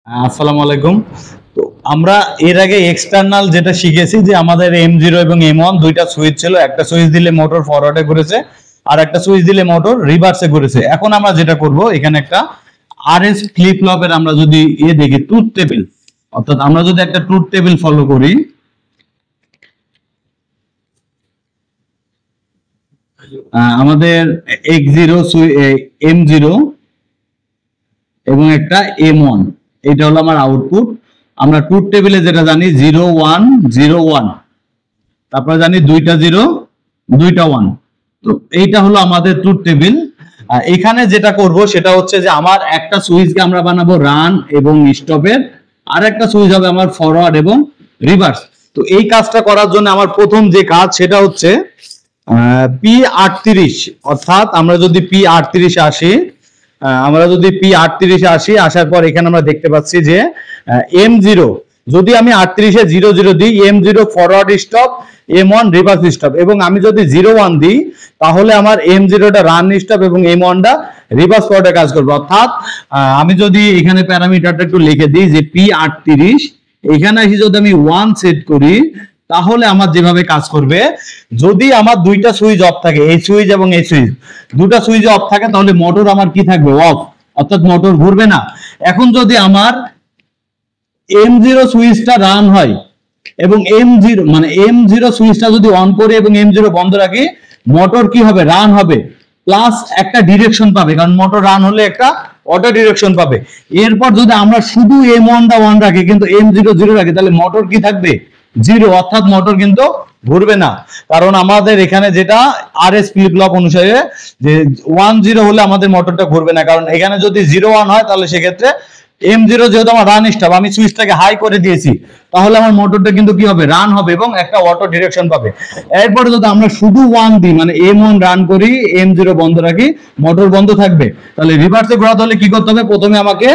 আসসালামু আলাইকুম। তো আমরা এর আগে এক্সটার্নাল যেটা শিখেছি যে আমাদের M0 এবং M1 দুইটা সুইচ ছিল, একটা সুইচ দিলে মোটর ফরওয়ার্ডে ঘুরেছে আর একটা সুইচ দিলে মোটর রিভার্সে ঘুরেছে। এখন আমরা যেটা করব, এখানে একটা RS ফ্লিপ ফ্লপের আমরা যদি দেখি ট্রুথ টেবিল, অর্থাৎ আমরা যদি একটা ট্রুথ টেবিল ফলো করি, আমাদের X0 M0 এবং একটা M1, এটা হলো আমার আউটপুট। আমরা ট্রুথ টেবিলে যেটা জানি 0 1 0 1, তারপরে জানি দুইটা 0 দুইটা 1। তো এইটা হলো আমাদের ট্রুথ টেবিল। এখানে যেটা করব সেটা হচ্ছে যে আমার একটা সুইচকে আমরা বানাবো রান এবং স্টপের, আর একটা সুইচ হবে আমার ফরওয়ার্ড এবং রিভার্স। তো এই কাজটা করার জন্য আমার প্রথম যে কাজ সেটা হচ্ছে P38, অর্থাৎ আমরা যদি P38 আসি, আসার পর এখানে আমরা দেখতে পাচ্ছি যে M0 যদি আমি 38-এ 0 0 দিই, M0 forward stop, M1 reverse stop, এবং আমি যদি 0 1 দিই তাহলে আমার M0টা রান স্টপ এবং M1টা রিভার্স ফরওয়ার্ডে কাজ করবে। অর্থাৎ আমি যদি এখানে প্যারামিটারটা একটু লিখে দিই যে P38, এখানে এসে যদি আমি 1 সেট করি তাহলে আমার যেভাবে কাজ করবে, যদি আমার দুইটা সুইচ অফ থাকে, এই সুইচ এবং এই সুইচ, দুটো সুইচ অফ থাকে, তাহলে মোটর আমার কি থাকবে? অফ, অর্থাৎ মোটর ঘুরবে না। এখন যদি আমার M0 সুইচটা রান হয় এবং M0 সুইচটা যদি অন করে এবং M0 বন্ধ রাখি, মোটর কি হবে? রান হবে, প্লাস একটা ডিরেকশন পাবে, কারণ মোটর রান হলে একটা অটো ডিরেকশন পাবে। এরপর যদি আমরা শুধু M1টা অন রাখি কিন্তু M0 0 রাখি, তাহলে মোটর কি থাকবে? 0, অর্থাৎ মোটর কিন্তু ঘুরবে না। কারণ আমাদের এখানে যেটা RS ফ্লিপ ফ্লপ অনুসারে যে 1 0 হলে আমাদের মোটরটা ঘুরবে না, কারণ এখানে যদি 0 1 হয় তাহলে সেক্ষেত্রে M0 যেহেতু আমার রান স্টপ, আমি সুইচটাকে হাই করে দিয়েছি, তাহলে আমার মোটরটা কিন্তু কি হবে? রান হবে এবং একটা অটো ডিরেকশন পাবে। এরপরে যদি আমরা শুধু 1 দিই, মানে M1 রান করি, M0 বন্ধ রাখি, মোটর বন্ধ থাকবে। তাহলে রিভার্সে ঘোরাতে হলে কি করতে হবে? প্রথমে আমাকে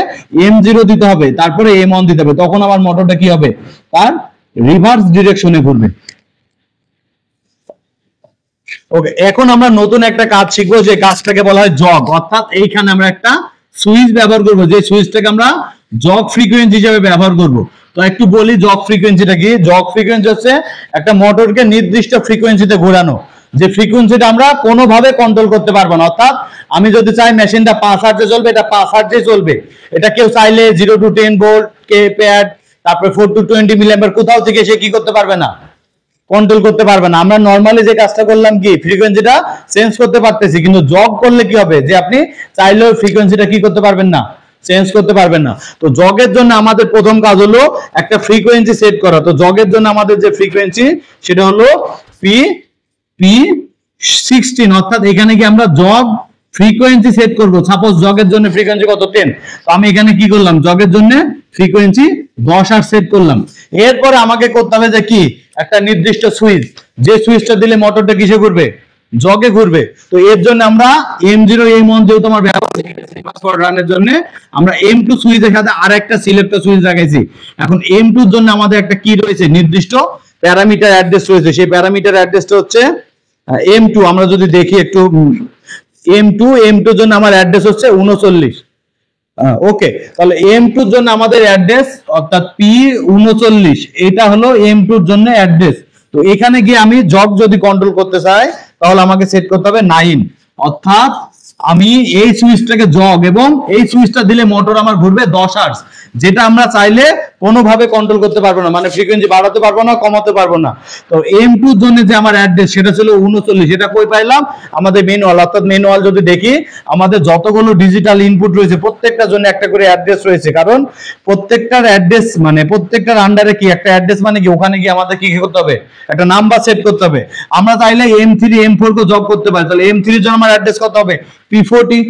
M0 দিতে হবে, তারপরে M1 দিতে হবে, তখন আমার মোটরটা কি হবে? তার রিভার্স ডিরেকশনে ঘুরবে। ওকে, এখন আমরা নতুন একটা কাজ শিখবো, যে কাজটাকে বলা হয় জগ। অর্থাৎ এইখানে আমরা একটা সুইচ ব্যবহার করব, যে সুইচটাকে আমরা জগ ফ্রিকোয়েন্সি হিসেবে ব্যবহার করব। তো একটু বলি জগ ফ্রিকোয়েন্সিটা কি। জগ ফ্রিকোয়েন্সি হচ্ছে একটা মোটরকে নির্দিষ্ট ফ্রিকোয়েন্সিতে ঘোরানো, যে ফ্রিকোয়েন্সিটা আমরা কোনোভাবে কন্ট্রোল করতে পারবো না। অর্থাৎ আমি যদি চাই মেশিনটা 5 হার্টজে চলবে, এটা 5 হার্টজে চলবে। এটা কেউ চাইলে 0 to 10 ভোল্ট, কে প্যাড, তারপরে 4 to 20 মিলিঅ্যাম্পিয়ার কোথাও থেকে সে কি করতে পারবে না? কন্ট্রোল করতে পারবে না। আমরা নরমালি যে কাজটা করলাম কি, ফ্রিকোয়েন্সিটা চেঞ্জ করতে পারতেছি, কিন্তু জগ করলে কি হবে? যে আপনি চাইলেও ফ্রিকোয়েন্সিটা কি করতে পারবেন না? চেঞ্জ করতে পারবেন না। তো জগের জন্য আমাদের প্রথম কাজ হলো একটা ফ্রিকোয়েন্সি সেট করা। তো জগের জন্য আমাদের যে ফ্রিকোয়েন্সি সেটা হলো P16, অর্থাৎ এখানে কি আমরা জগ ফ্রিকোয়েন্সি সেট করব। সাপোজ জগের জন্য ফ্রিকোয়েন্সি কত? 10। তো আমি এখানে কি করলাম? জগের জন্য ফ্রিকোয়েন্সি 10 আর সেট করলাম। এরপরে আমাকে করতে হবে যে কি, একটা নির্দিষ্ট সুইচ, যে সুইচটা দিলে মোটরটা কিসে ঘুরবে? জগে ঘুরবে। তো এর জন্য আমরা M0 M1 যেহেতু আমার ব্যবহার রানের জন্য আমরা M2 সুইচের সাথে আরেকটা সিলেক্টর সুইচ লাগাইছি। এখন M2 এর জন্য আমাদের একটা কি রয়েছে? নির্দিষ্ট প্যারামিটার অ্যাড্রেস রয়েছে। সেই প্যারামিটার অ্যাড্রেসটা হচ্ছে M2। আমরা যদি দেখি একটু, M2 এর জন্য আমার অ্যাড্রেস হচ্ছে 39। ওকে, তাহলে M2 এর জন্য আমাদের অ্যাড্রেস অর্থাৎ P39, এটা হলো M2 এর জন্য অ্যাড্রেস। তো এখানে গিয়ে আমি জগ যদি কন্ট্রোল করতে চাই তাহলে আমাকে সেট করতে হবে 9, অর্থাৎ আমি এই সুইচটাকে জগ এবং এই সুইচটা দিলে মোটর আমার ঘুরবে 10 হার্টজ, যেটা আমরা চাইলে কোনোভাবে কন্ট্রোল করতে পারবো না, মানে ফ্রিকোয়েন্সি বাড়াতে পারবো না, কমাতে পারবো না। তো M2 এর জন্য যে আমার অ্যাড্রেস সেটা ছিল 39, সেটা কই পাইলাম? আমাদের ম্যানুয়াল। অর্থাৎ ম্যানুয়াল যদি দেখি, আমাদের যতগুলো ডিজিটাল ইনপুট রয়েছে প্রত্যেকটার জন্য একটা করে অ্যাড্রেস রয়েছে, কারণ প্রত্যেকটার অ্যাড্রেস মানে প্রত্যেকটার আন্ডারে কি একটা অ্যাড্রেস, মানে কি ওখানে কি আমাদের কি করতে হবে? একটা নাম্বার সেট করতে হবে। আমরা চাইলে M3 M4 কে জব করতে পারি। তাহলে M3 এর জন্য আমার অ্যাড্রেস কত হবে? P40।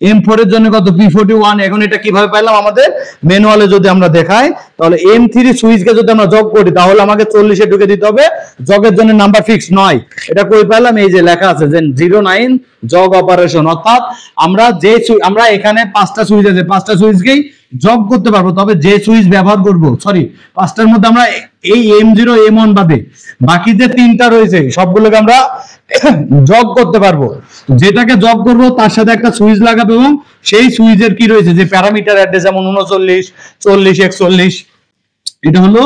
M4 এর জন্য কত? P41। এখন এটা কিভাবে পাইলাম? আমাদের ম্যানুয়ালে যদি আমরা দেখাই, তাহলে M3 সুইচকে যদি আমরা জগ করি তাহলে আমাকে 40 এ ঢুকে দিতে হবে। জগের জন্য নাম্বার ফিক্স 9। এটা কই পাইলাম? এই যে লেখা আছে যে 09 জগ অপারেশন, অর্থাৎ আমরা এখানে 5টা সুইচ আছে, 5টা সুইচকেই জগ করতে পারবো, তবে যে সুইচ ব্যবহার করব, সরি 5টার মধ্যে আমরা এই M0 M1 বাদে বাকি যে 3টা রয়েছে সবগুলোকে আমরা জগ করতে পারবো। যেটাকে জগ করব তার সাথে একটা সুইচ লাগাবো এবং সেই সুইচের কি রয়েছে যে প্যারামিটার অ্যাড্রেস, যেমন 39, 40, 41, এটা হলো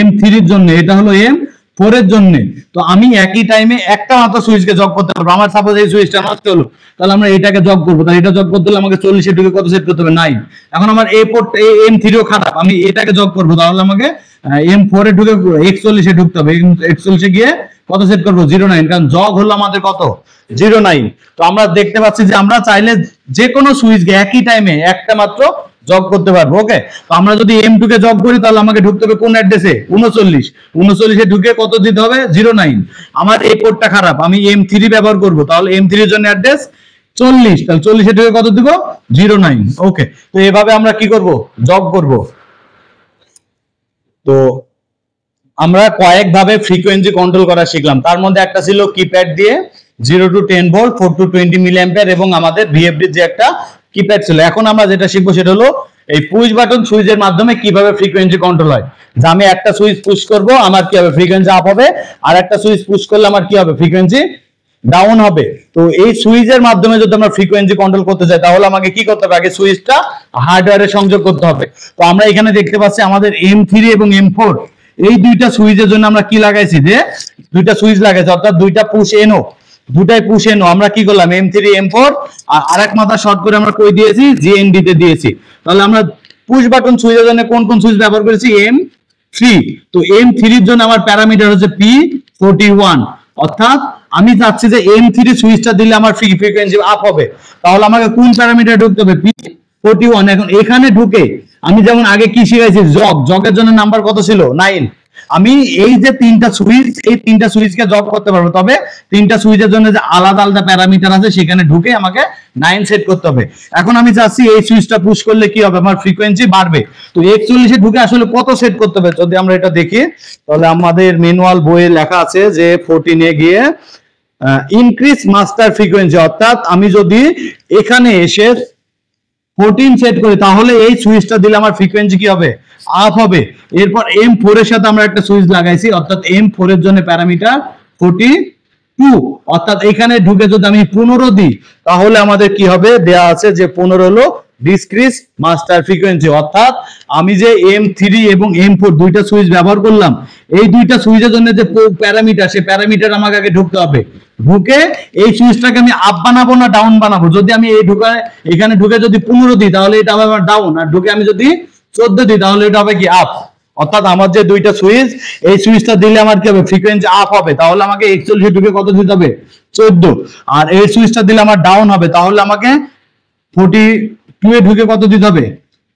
M3 এর জন্য, এটা হলো M4 এর জন্য। তো আমি একই টাইমে একটা মাত্র সুইচকে জগ করতে পারবো। আমার সাপোজ এই সুইচটা নষ্ট হলো, তাহলে আমরা এটাকে জগ করবো, তাহলে এটা জগ করতে হলে আমাকে 40 এ ঢুকে কত সেট করতে হবে 9। এখন আমার এই পোর্ট M3 ও খারাপ, আমি এটাকে জগ করবো, তাহলে আমাকে M4 এ ঢুকে 41 এ ঢুকতে হবে, 41 এ গিয়ে কত সেট করবো 09, কারণ জগ হলো আমাদের কত 09। তো আমরা দেখতে পাচ্ছি যে আমরা চাইলে যে কোনো সুইচকে একই টাইমে একটা মাত্র জগ করতে পারবো। ওকে, তো আমরা যদি M2 কে জগ করি তাহলে আমাকে ঢুকতে হবে কোন অ্যাড্রেসে 39 এ ঢুকে কত দিতে হবে 09। আমার এই পোর্টটা খারাপ, আমি M3 ব্যবহার করব, তাহলে M3 এর জন্য অ্যাড্রেস 40, তাহলে 40 এ ঢুকে কত দিব 09। ওকে, তো এভাবে আমরা কি করব জগ করব। তো আমরা কয়েক ভাবে ফ্রিকোয়েন্সি কন্ট্রোল করা শিখলাম, তার মধ্যে একটা ছিল কিপ্যাড দিয়ে 0 to 10 volt 4 to 20 milliampere এবং আমাদের VFD যে একটা কিপ্যাড ছিল। এখন আমরা যেটা শিখবো সেটা হলো এই পুশ বাটন সুইচের মাধ্যমে কিভাবে ফ্রিকোয়েন্সি কন্ট্রোল হয়। যে আমি একটা সুইচ পুশ করব, আমার কি হবে ফ্রিকোয়েন্সি আপ হবে, আর একটা সুইচ পুশ করলে আমার কি হবে ফ্রিকোয়েন্সি ডাউন হবে। তো এই সুইচের মাধ্যমে যদি আমরা ফ্রিকোয়েন্সি কন্ট্রোল করতে চাই তাহলে আমাকে কি করতে হবে, আগে সুইচটা হার্ডওয়্যারে সংযোগ করতে হবে। তো আমরা এখানে দেখতে পাচ্ছি আমাদের M3 এবং M4 এই দুইটা সুইচের জন্য আমরা কি লাগাইছি, যে দুইটা সুইচ লাগাইছি, অর্থাৎ দুইটা পুশ এনো, দুটাই পুশ এনো। আমরা কি করলাম M3 M4 আর আরেক মাথা শর্ট করে আমরা কই দিয়েছি GND তে দিয়েছি। তাহলে আমরা পুশ বাটন সুইচের জন্য কোন কোন সুইচ ব্যবহার করেছি M3। তো M3 এর জন্য আমার প্যারামিটার হচ্ছে P41, অর্থাৎ আমি চাচ্ছি যে M3 সুইচটা দিলে আমার ফ্রিকোয়েন্সি আপ হবে, তাহলে আমাকে কোন প্যারামিটার ঢুকতে হবে P41। এখন এখানে ঢুকে আমি যেমন আগে কি শিখাইছি জগের জন্য নাম্বার কত ছিল 9, আমি এই যে 3টা সুইচ, এই 3টা সুইচকে জগ করতে পারবো, তবে 3টা সুইচের জন্য যে আলাদা আলাদা প্যারামিটার আছে সেখানে ঢুকে আমাকে 9 সেট করতে হবে। এখন আমি চাচ্ছি এই সুইচটা পুশ করলে কি হবে, আমার ফ্রিকোয়েন্সি বাড়বে। তো 41 এ ঢুকে আসলে কত সেট করতে হবে যদি আমরা এটা দেখি, তাহলে আমাদের ম্যানুয়াল বইয়ে লেখা আছে যে 14 এ গিয়ে ইনক্রিজ মাস্টার ফ্রিকোয়েন্সি, অর্থাৎ আমি যদি এখানে এসে 14 সেট করি তাহলে এই সুইচটা দিলে আমার ফ্রিকোয়েন্সি কি হবে আপ হবে। এরপর M4 এর সাথে আমরা একটা সুইচ লাগাইছি, অর্থাৎ M4 এর জন্য প্যারামিটার 42, অর্থাৎ এখানে ঢুকে যদি আমি 15 দিই তাহলে আমাদের কি হবে, দেয়া আছে যে 15 হলো ডিসক্রিজ মাস্টার ফ্রিকোয়েন্সি, অর্থাৎ আমি যে M3 এবং M4 দুইটা সুইচ ব্যবহার করলাম, এই দুইটা সুইচের জন্য যে প্যারামিটার, সেই প্যারামিটার আমাকে আগে ঢুকতে হবে। ঢুকে এই সুইচটাকে আমি আপ বানাবো না ডাউন বানাবো, যদি আমি এখানে ঢুকে যদি 15 দিই তাহলে এটা হবে আমার ডাউন, আর ঢুকে আমি যদি 14 দিই তাহলে এটা হবে কি আপ। অর্থাৎ আমার যে দুইটা সুইচ, এই সুইচটা দিলে আমার কি হবে ফ্রিকোয়েন্সি আপ হবে, তাহলে আমাকে 41 ঢুকে কত দিতে হবে 14, আর এই সুইচটা দিলে আমার ডাউন হবে, তাহলে আমাকে 42 এ ঢুকে কত দিতে হবে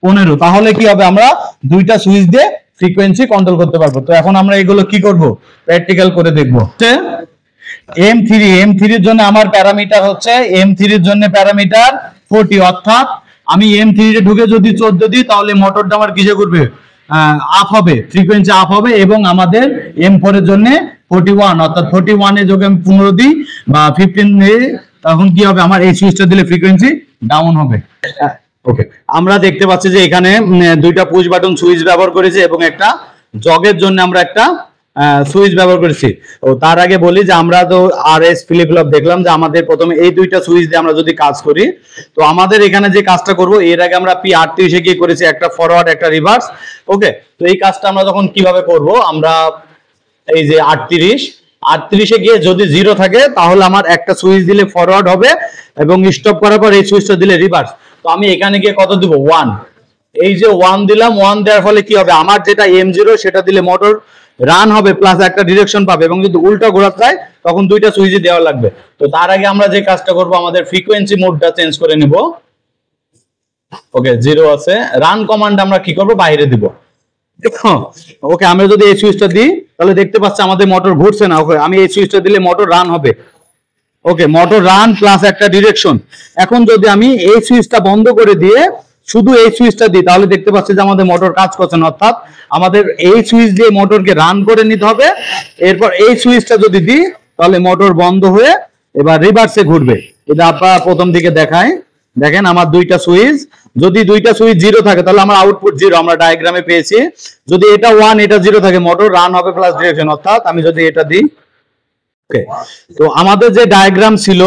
15। তাহলে কি হবে, আমরা দুইটা সুইচ দিয়ে ফ্রিকোয়েন্সি কন্ট্রোল করতে পারবো। তো এখন আমরা এগুলো কি করব, প্র্যাকটিক্যাল করে দেখবো। M3 এর জন্য আমার প্যারামিটার হচ্ছে M3 এর জন্য প্যারামিটার 40, অর্থাৎ আমি M3 এ ঢুকে যদি 14 দিই তাহলে মোটরটা আমার কিসে করবে আপ হবে, ফ্রিকোয়েন্সি আপ হবে। এবং আমাদের M4 এর জন্য 41, অর্থাৎ 41 এ যদি আমি 15 দিই বা 15 দিই তখন কি হবে, আমার এই সুইচটা দিলে ফ্রিকোয়েন্সি ডাউন হবে। ওকে, আমরা দেখতে পাচ্ছি যে এখানে দুইটা পুশ বাটন সুইচ ব্যবহার করেছি এবং একটা জগের জন্য আমরা একটা সুইচ ব্যবহার করেছি। ও তার আগে বলি যে আমরা তো RS ফ্লিপ ফ্লপ দেখলাম, যে আমাদের প্রথমে এই দুইটা সুইচ দিয়ে আমরা যদি কাজ করি, তো আমাদের এখানে যে কাজটা করব, এর আগে আমরা P38 এ কি করেছি, একটা ফরওয়ার্ড একটা রিভার্স। ওকে, তো এই কাজটা আমরা যখন কিভাবে করব, আমরা এই যে 38 এ গিয়ে যদি 0 থাকে তাহলে আমার একটা সুইচ দিলে ফরওয়ার্ড হবে এবং স্টপ করার পর এই সুইচটা দিলে রিভার্স। তো আমি এখানে গিয়ে কত দিব 1, এই যে 1 দিলাম, 1 দেওয়ার ফলে কি হবে, আমার যেটা M0 সেটা দিলে মোটর রান হবে প্লাস একটা ডিরেকশন পাবে, এবং যদি উল্টা ঘোরাতে চাই তখন দুইটা সুইচই দেওয়া লাগবে। তো তার আগে আমরা যে কাজটা করব, আমাদের ফ্রিকোয়েন্সি মোডটা চেঞ্জ করে নেব। ওকে, 0 আছে, রান কমান্ড আমরা কি করব বাইরে দিব। ওকে, আমরা যদি এই সুইচটা দিই তাহলে দেখতে পাচ্ছি আমাদের মোটর ঘুরছে না। ওকে, আমি এই সুইচটা দিলে মোটর রান হবে। ওকে, মোটর রান প্লাস একটা ডিরেকশন। এখন যদি আমি এই সুইচটা বন্ধ করে দিয়ে শুধু এই সুইচটা দিই তাহলে দেখতে পাচ্ছি যে আমাদের মোটর কাজ করছে না, অর্থাৎ আমাদের এই সুইচ দিয়ে মোটরকে রান করে নিতে হবে। এরপর এই সুইচটা যদি দিই তাহলে মোটর বন্ধ হয়ে এবার রিভার্সে ঘুরবে। এটা আপনারা প্রথম দিকে দেখায়, দেখেন আমার দুইটা সুইচ, যদি দুইটা সুইচ 0 থাকে তাহলে আমার আউটপুট 0 আমরা ডায়াগ্রামে পেয়েছি। যদি এটা 1 এটা 0 থাকে মোটর রান হবে প্লাস ডিরেকশন, অর্থাৎ আমি যদি এটা দিই, ওকে, তো আমাদের যে ডায়াগ্রাম ছিল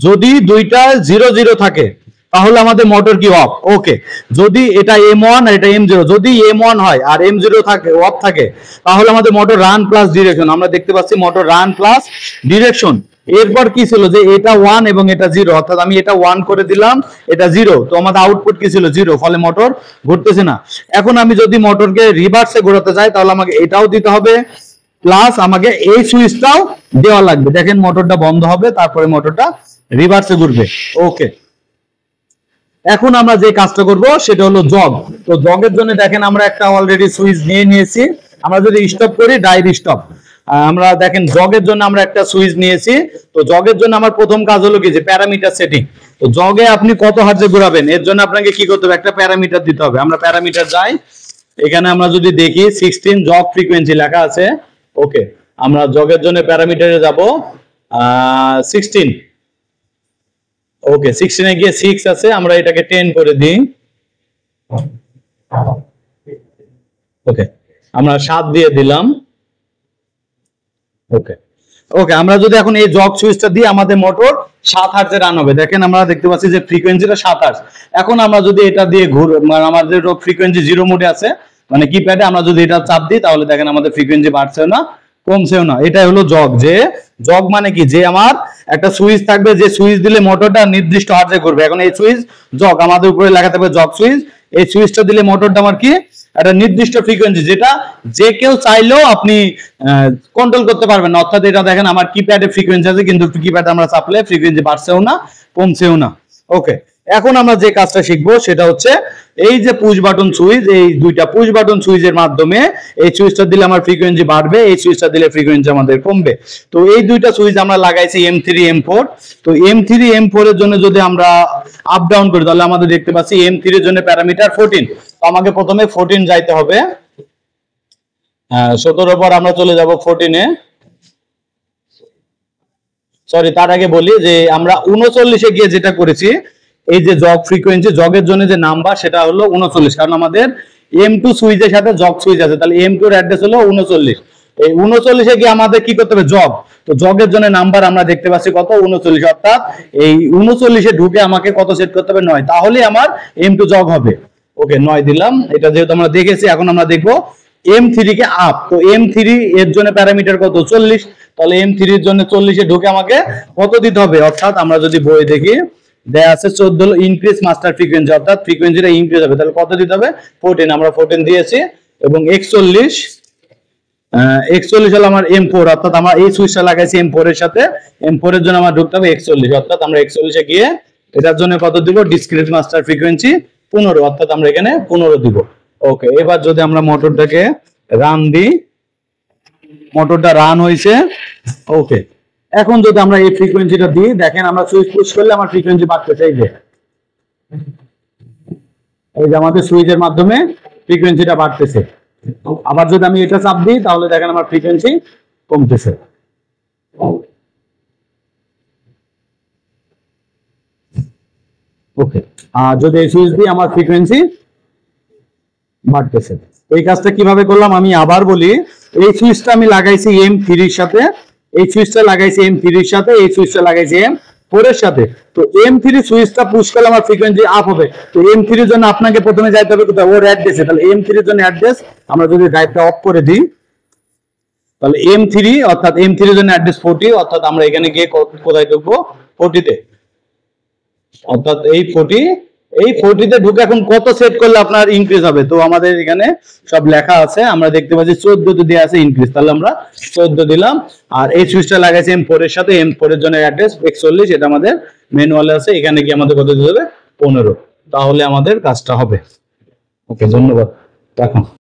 যদি দুইটা 0 0 থাকে তাহলে আমাদের মোটর কি অফ। ওকে, যদি এটা M1 আর এটা M0, যদি M1 হয় আর M0 থাকে অফ থাকে তাহলে আমাদের মোটর রান প্লাস ডিরেকশন। আমরা দেখতে পাচ্ছি মোটর রান প্লাস ডিরেকশন। এরপর কি ছিল যে এটা 1 এবং এটা 0, অর্থাৎ আমি এটা 1 করে দিলাম, এটা 0, তো আমাদের আউটপুট কি ছিল 0, ফলে মোটর ঘুরতেছে না। এখন আমি যদি মোটরকে রিভার্সে ঘোরাতে চাই তাহলে আমাকে এটাও দিতে হবে প্লাস আমাকে এই সুইচটাও দেওয়া লাগবে। দেখেন মোটরটা বন্ধ হবে, তারপরে মোটরটা রিভার্সে ঘুরবে। ওকে, এখন আমরা যে কাজটা করব সেটা হলো জগ। তো জগের জন্য দেখেন আমরা একটা অলরেডি সুইচ নিয়ে নিয়েছি। আমরা যদি স্টপ করি ডাইরেক্ট স্টপ, আমরা দেখেন জগের জন্য আমরা একটা সুইচ নিয়েছি। তো জগের জন্য আমার প্রথম কাজ হলো কি যে প্যারামিটার সেটিং। তো জগে আপনি কত হার্জে ঘোরাবেন এর জন্য আপনাকে কি করতে হবে, একটা প্যারামিটার দিতে হবে। আমরা প্যারামিটার যাই, এখানে আমরা যদি দেখি 16 জগ ফ্রিকোয়েন্সি লেখা আছে। ওকে, আমরা জগের জন্য প্যারামিটারে যাব 16। ওকে, 16 এ গিয়ে 6 আছে, আমরা এটাকে 10 করে দিই। ওকে, আমরা 7 দিয়ে দিলাম। ওকে ওকে, আমরা যদি এখন এই জগ সুইচটা দিই আমাদের মোটর 7 হার্জে রান হবে। দেখেন আমরা দেখতে পাচ্ছি যে ফ্রিকোয়েন্সিটা 7 হার্জ। এখন আমরা যদি এটা দিয়ে মানে আমাদের ফ্রিকোয়েন্সি 0 মোডে আছে, মানে কিপ্যাডে আমরা যদি এটা চাপ দিই তাহলে দেখেন আমাদের ফ্রিকোয়েন্সি বাড়ছেও না কমছেও না। এটাই হলো জগ। যে জগ মানে কি, যে আমার একটা সুইচ থাকবে, যে সুইচ দিলে মোটরটা নির্দিষ্ট হার্জে ঘুরবে। এখন এই সুইচ জগ, আমাদের উপরে লেখা থাকবে জগ সুইচ। এই সুইচটা দিলে মোটরটা আমার কি একটা নির্দিষ্ট ফ্রিকোয়েন্সি, যেটা যে কেউ চাইলেও আপনি কন্ট্রোল করতে পারবেন না। অর্থাৎ এটা দেখেন আমার কিপ্যাডে ফ্রিকোয়েন্সি আছে, কিন্তু কিপ্যাডে আমরা চাপলে ফ্রিকোয়েন্সি বাড়ছেও না কমছেও না। ওকে, এখন আমরা যে কাজটা শিখবো সেটা হচ্ছে এই যে পুশ বাটন সুইচ, এই দুইটা পুশ বাটন সুইচের মাধ্যমে এই সুইচটা দিলে আমার ফ্রিকোয়েন্সি বাড়বে, এই সুইচটা দিলে ফ্রিকোয়েন্সি আমাদের কমবে। তো এই দুইটা সুইচ আমরা লাগাইছি M3 M4। তো M3 M4 এর জন্য যদি আমরা আপ ডাউন করি তাহলে আমাদের দেখতে পাচ্ছি M3 এর জন্য প্যারামিটার 14। তো আমাকে প্রথমে 14 যাইতে হবে। 17 পর আমরা চলে যাব 14 এ। সরি, তার আগে বলি যে আমরা 39 এ গিয়ে যেটা করেছি, এই যে জগ ফ্রিকোয়েন্সি, জগের জন্য যে নাম্বার সেটা হলো 39, কারণ আমাদের M2 সুইচের সাথে জগ সুইচ আছে, তাহলে M2 এর অ্যাড্রেস হলো 39। এই 39 এ গিয়ে আমাদের কি করতে হবে, জগ। তো জগের জন্য নাম্বার আমরা দেখতে পাচ্ছি কত, 39, অর্থাৎ এই 39 এ ঢুকে আমাকে কত সেট করতে হবে, 9, তাহলে আমার M2 জগ হবে। ওকে, 9 দিলাম। এটা যেহেতু আমরা দেখেছি, এখন আমরা দেখবো M3 কে আপ। তো M3 এর জন্য প্যারামিটার কত, 40। তাহলে M3 এর জন্য 40 এ ঢুকে আমাকে কত দিতে হবে, অর্থাৎ আমরা যদি বই দেখি দেয়া আছে 14 ইনক্রিজ মাস্টার ফ্রিকোয়েন্সি, অর্থাৎ ফ্রিকোয়েন্সিটা ইনক্রিজ হবে। তাহলে কত দিতে হবে, 14। আমরা 14 দিয়েছি। এবং 41 হলো আমার M4, অর্থাৎ আমরা এই সুইচটা লাগাইছি M4 এর সাথে। M4 এর জন্য আমার ঢুকতে হবে 41, অর্থাৎ আমরা 41 এ গিয়ে এটার জন্য কত দিব, ডিসক্রিট মাস্টার ফ্রিকোয়েন্সি 15, অর্থাৎ আমরা এখানে 15 দিব। ওকে, এবার যদি আমরা মোটরটাকে রান দিই, মোটরটা রান হয়েছে। ওকে, এখন যদি আমরা এই ফ্রিকোয়েন্সিটা দিই, দেখেন আমরা সুইচ পুশ করলে আমার ফ্রিকোয়েন্সি বাড়তেছে। এই যে আমাদের সুইচের মাধ্যমে ফ্রিকোয়েন্সিটা বাড়তেছে। আবার যদি আমি এটা চাপ দিই তাহলে দেখেন আমার ফ্রিকোয়েন্সি কমতেছে। ওকে, আর যদি এই সুইচ দিই আমার ফ্রিকোয়েন্সি বাড়তেছে। এই কাজটা কিভাবে করলাম আমি আবার বলি। এই সুইচটা আমি লাগাইছি M3 এর সাথে, এই সুইচটা লাগাইছি M3 এর সাথে, এই সুইচটা লাগাইছি M4 এর সাথে। তো M3 সুইচটা পুশ করলে আমার ফ্রিকোয়েন্সি আপ হবে। তো M3 এর জন্য আপনাকে প্রথমে যাইতে হবে কোথায়, ওর অ্যাড্রেসে। তাহলে M3 এর জন্য অ্যাড্রেস, আমরা যদি ড্রাইভটা অফ করে দিই তাহলে M3, অর্থাৎ M3 এর জন্য অ্যাড্রেস 40, অর্থাৎ আমরা এখানে গিয়ে কোথায় ঢুকবো, 40 তে। অর্থাৎ এই 40 তে ঢুকে এখন কত সেট করলে আপনার ইনক্রিজ হবে। তো আমাদের এখানে সব লেখা আছে, আমরা দেখতে পাচ্ছি 14 তে দেয়া আছে ইনক্রিজ, তাহলে আমরা 14 দিলাম। আর এই সুইচটা লাগাইছি M4 এর সাথে, M4 এর জন্য অ্যাড্রেস 41, এটা আমাদের ম্যানুয়ালে আছে। এখানে কি আমাদের কত দিতে হবে, 15, তাহলে আমাদের কাজটা হবে। ওকে, ধন্যবাদ, রাখুন।